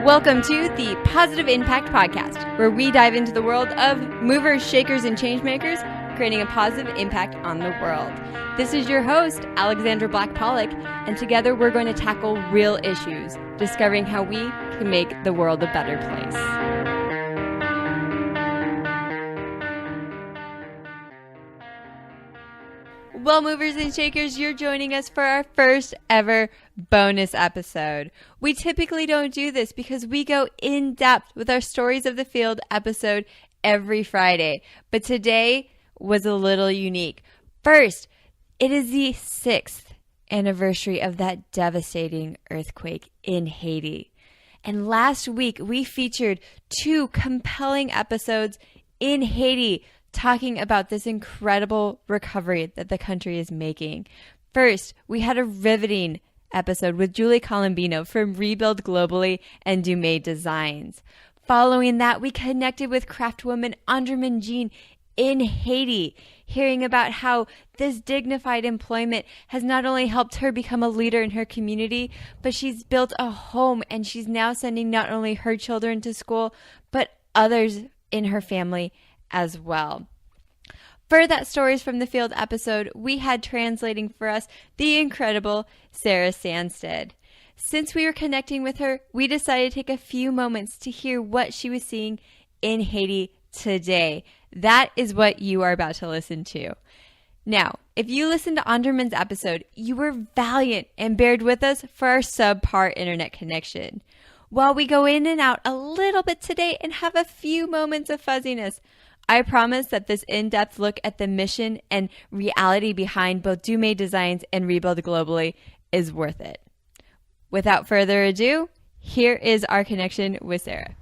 Welcome to the Positive Impact Podcast, where we dive into the world of movers, shakers, and changemakers, creating a positive impact on the world. This is your host, Alexandra Black-Pollock, and together we're going to tackle real issues, discovering how we can make the world a better place. Well, movers and shakers, you're joining us for our first ever bonus episode. We typically don't do this because we go in depth with our Stories of the Field episode every Friday, but today was a little unique. First, it is the 6th anniversary of that devastating earthquake in Haiti. And last week, we featured 2 compelling episodes in Haiti talking about this incredible recovery that the country is making. First, we had a riveting episode with Julie Colombino from Rebuild Globally and Dumais Designs. Following that, we connected with craftswoman Andremene Jean in Haiti, hearing about how this dignified employment has not only helped her become a leader in her community, but she's built a home and she's now sending not only her children to school, but others in her family as well. For that Stories from the Field episode, we had translating for us the incredible Sarah Sandsted. Since we were connecting with her, we decided to take a few moments to hear what she was seeing in Haiti today. That is what you are about to listen to. Now, if you listened to Andremene's episode, you were valiant and bared with us for our subpar internet connection. While we go in and out a little bit today and have a few moments of fuzziness, I promise that this in-depth look at the mission and reality behind both Dumais Designs and Rebuild Globally is worth it. Without further ado, here is our connection with Sarah.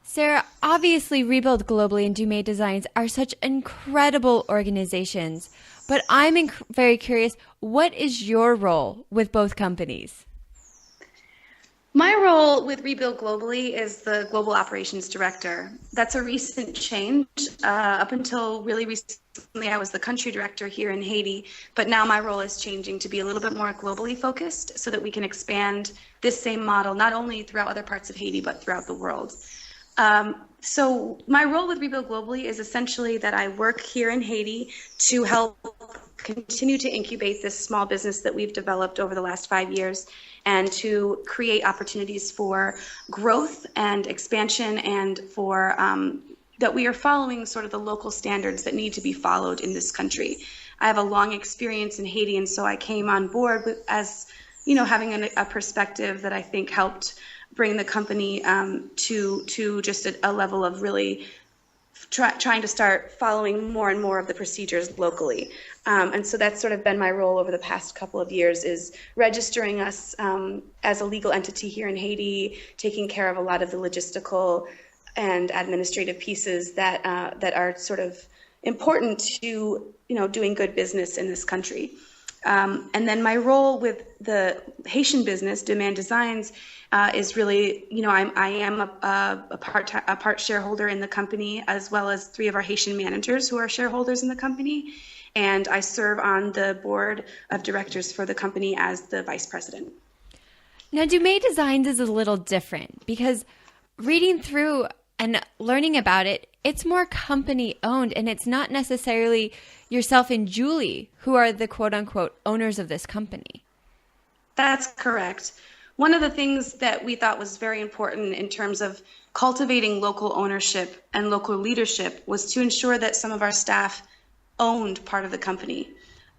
Sarah, obviously Rebuild Globally and Dumais Designs are such incredible organizations, but I'm very curious, what is your role with both companies? My role with Rebuild Globally is the Global Operations Director. That's a recent change. Up until really recently, I was the country director here in Haiti, but now my role is changing to be a little bit more globally focused so that we can expand this same model, not only throughout other parts of Haiti, but throughout the world. So my role with Rebuild Globally is essentially that I work here in Haiti to help continue to incubate this small business that we've developed over the last 5 years and to create opportunities for growth and expansion and for that we are following sort of the local standards that need to be followed in this country. I have a long experience in Haiti, and so I came on board with, as you know, having a perspective that I think helped bring the company to just a level of really trying to start following more and more of the procedures locally. And so that's sort of been my role over the past couple of years, is registering us as a legal entity here in Haiti, taking care of a lot of the logistical and administrative pieces that are sort of important to, doing good business in this country. And then my role with the Haitian business, Dumais Designs, is really, I am a part shareholder in the company, as well as 3 of our Haitian managers who are shareholders in the company. And I serve on the board of directors for the company as the vice president. Now, Dumais Designs is a little different because reading through and learning about it, it's more company owned, and it's not necessarily yourself and Julie who are the quote unquote owners of this company. That's correct. One of the things that we thought was very important in terms of cultivating local ownership and local leadership was to ensure that some of our staff owned part of the company.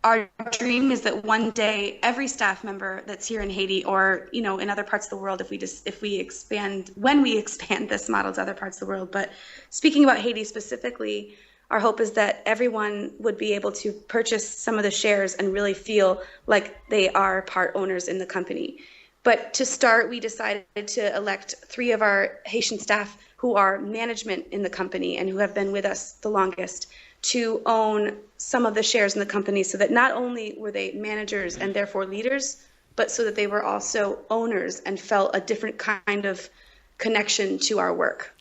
Our dream is that one day every staff member that's here in Haiti, or in other parts of the world, when we expand this model to other parts of the world, but speaking about Haiti specifically, our hope is that everyone would be able to purchase some of the shares and really feel like they are part owners in the company. But to start, we decided to elect 3 of our Haitian staff who are management in the company and who have been with us the longest to own some of the shares in the company, so that not only were they managers and therefore leaders, but so that they were also owners and felt a different kind of connection to our work.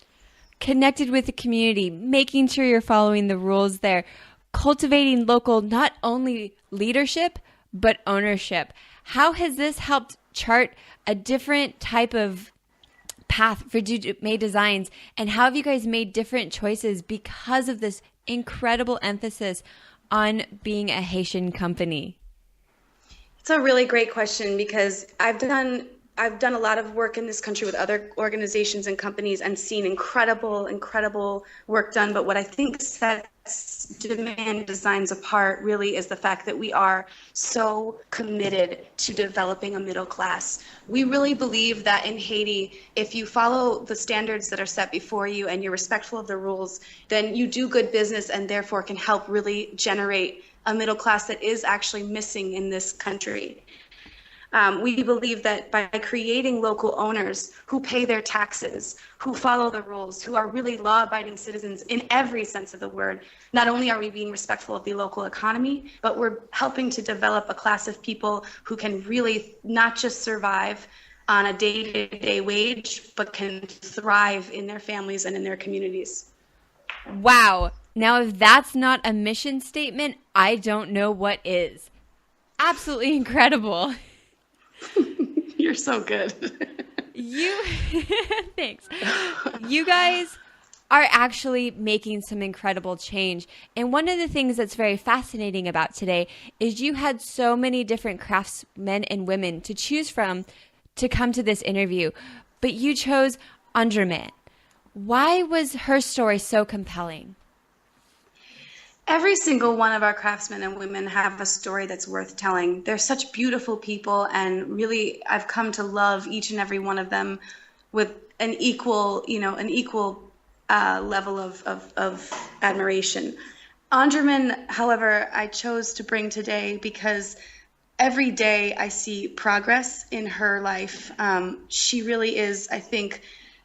Connected with the community, making sure you're following the rules there, cultivating local, not only leadership, but ownership. How has this helped chart a different type of path for Dumais Designs? And how have you guys made different choices because of this incredible emphasis on being a Haitian company? It's a really great question because I've done a lot of work in this country with other organizations and companies and seen incredible work done. But what I think sets Dumais Designs apart really is the fact that we are so committed to developing a middle class. We really believe that in Haiti, if you follow the standards that are set before you and you're respectful of the rules, then you do good business and therefore can help really generate a middle class that is actually missing in this country. We believe that by creating local owners who pay their taxes, who follow the rules, who are really law-abiding citizens in every sense of the word, not only are we being respectful of the local economy, but we're helping to develop a class of people who can really not just survive on a day-to-day wage, but can thrive in their families and in their communities. Wow. Now, if that's not a mission statement, I don't know what is. Absolutely incredible. You're so good. Thanks. You guys are actually making some incredible change. And one of the things that's very fascinating about today is you had so many different craftsmen and women to choose from to come to this interview, but you chose Andremene. Why was her story so compelling? Every single one of our craftsmen and women have a story that's worth telling. They're such beautiful people, and really I've come to love each and every one of them with an equal level of admiration. Andremene, however, I chose to bring today because every day I see progress in her life. She really is, I think,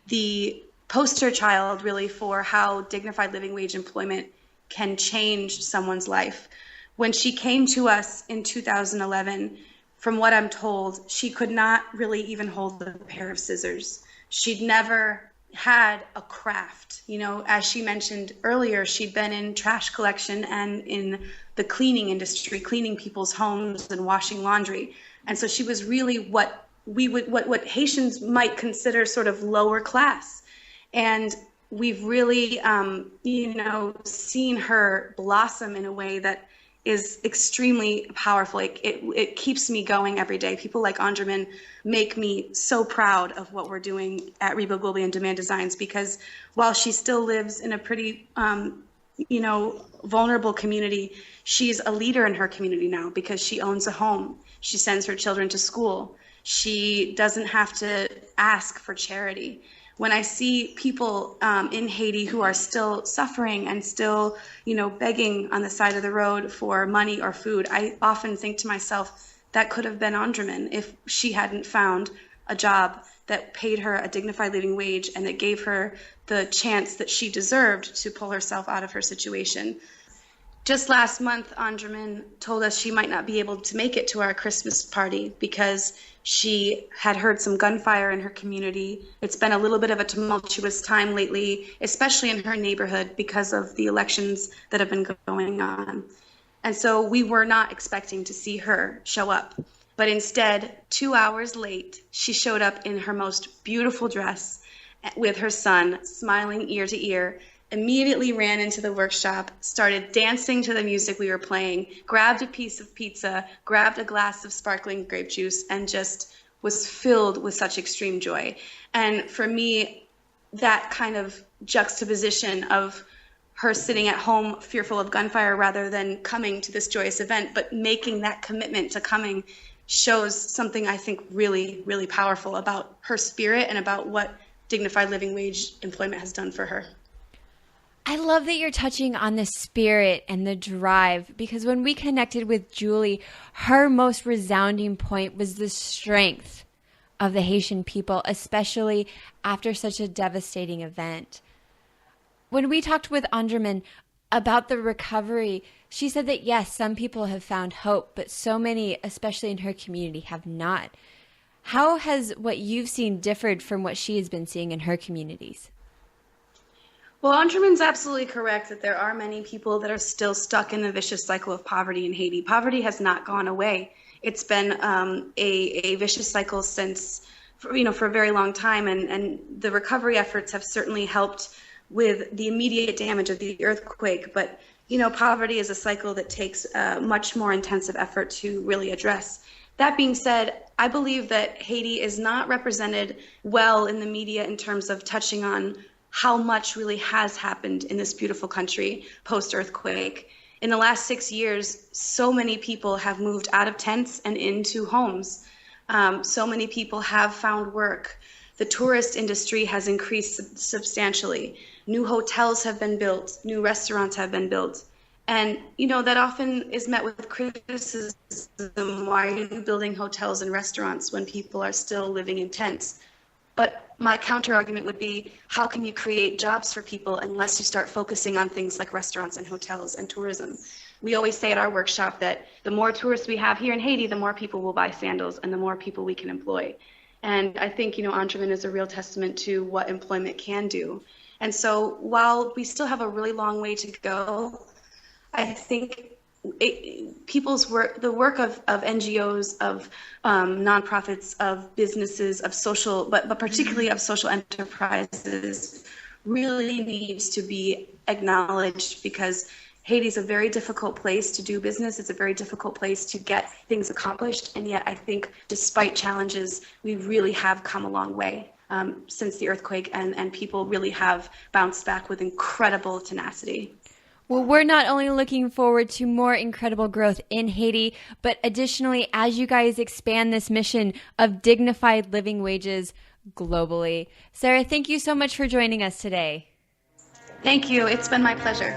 the poster child really for how dignified living wage employment can change someone's life. When she came to us in 2011, from what I'm told, she could not really even hold a pair of scissors. She'd never had a craft. You know, as she mentioned earlier, she'd been in trash collection and in the cleaning industry, cleaning people's homes and washing laundry. And so she was really what Haitians might consider sort of lower class. And we've really, seen her blossom in a way that is extremely powerful. It keeps me going every day. People like Andremene make me so proud of what we're doing at Rebuild Globally and Dumais Designs, because while she still lives in a pretty, vulnerable community, she's a leader in her community now because she owns a home. She sends her children to school. She doesn't have to ask for charity. When I see people in Haiti who are still suffering and still, begging on the side of the road for money or food, I often think to myself, that could have been Andremene if she hadn't found a job that paid her a dignified living wage and that gave her the chance that she deserved to pull herself out of her situation. Just last month, Andremene told us she might not be able to make it to our Christmas party because she had heard some gunfire in her community. It's been a little bit of a tumultuous time lately, especially in her neighborhood because of the elections that have been going on. And so we were not expecting to see her show up. But instead, 2 hours late, she showed up in her most beautiful dress with her son, smiling ear to ear, immediately ran into the workshop, started dancing to the music we were playing, grabbed a piece of pizza, grabbed a glass of sparkling grape juice, and just was filled with such extreme joy. And for me, that kind of juxtaposition of her sitting at home fearful of gunfire rather than coming to this joyous event, but making that commitment to coming, shows something I think really, really powerful about her spirit and about what dignified living wage employment has done for her. I love that you're touching on the spirit and the drive, because when we connected with Julie, her most resounding point was the strength of the Haitian people, especially after such a devastating event. When we talked with Andremene about the recovery, she said that yes, some people have found hope, but so many, especially in her community, have not. How has what you've seen differed from what she has been seeing in her communities? Well, Andremene's absolutely correct that there are many people that are still stuck in the vicious cycle of poverty in Haiti. Poverty has not gone away. It's been a vicious cycle since, for a very long time, and the recovery efforts have certainly helped with the immediate damage of the earthquake. But poverty is a cycle that takes much more intensive effort to really address. That being said, I believe that Haiti is not represented well in the media in terms of touching on how much really has happened in this beautiful country post-earthquake. In the last 6 years, so many people have moved out of tents and into homes. So many people have found work. The tourist industry has increased substantially. New hotels have been built. New restaurants have been built. And, that often is met with criticism. Why are you building hotels and restaurants when people are still living in tents? But my counter argument would be, how can you create jobs for people unless you start focusing on things like restaurants and hotels and tourism? We always say at our workshop that the more tourists we have here in Haiti, the more people will buy sandals and the more people we can employ. And I think, Andremene is a real testament to what employment can do. And so while we still have a really long way to go, I think people's work, the work of NGOs, of nonprofits, of businesses, of social, but particularly of social enterprises, really needs to be acknowledged, because Haiti's a very difficult place to do business. It's a very difficult place to get things accomplished. And yet I think despite challenges, we really have come a long way since the earthquake, and people really have bounced back with incredible tenacity. Well, we're not only looking forward to more incredible growth in Haiti, but additionally, as you guys expand this mission of dignified living wages globally. Sarah, thank you so much for joining us today. Thank you. It's been my pleasure.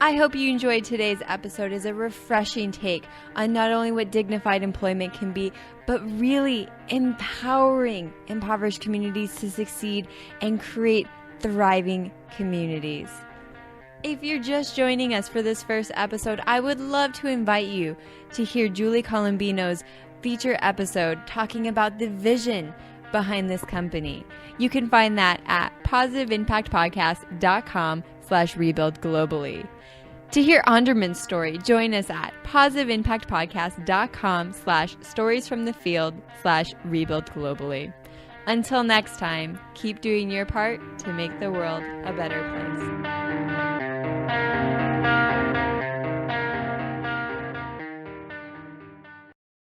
I hope you enjoyed today's episode as a refreshing take on not only what dignified employment can be, but really empowering impoverished communities to succeed and create thriving communities. If you're just joining us for this first episode, I would love to invite you to hear Julie Colombino's feature episode talking about the vision behind this company. You can find that at positiveimpactpodcast.com/rebuild globally. To hear Andremene's story, join us at positiveimpactpodcast.com/storiesfromthefield/rebuild globally. Until next time, keep doing your part to make the world a better place.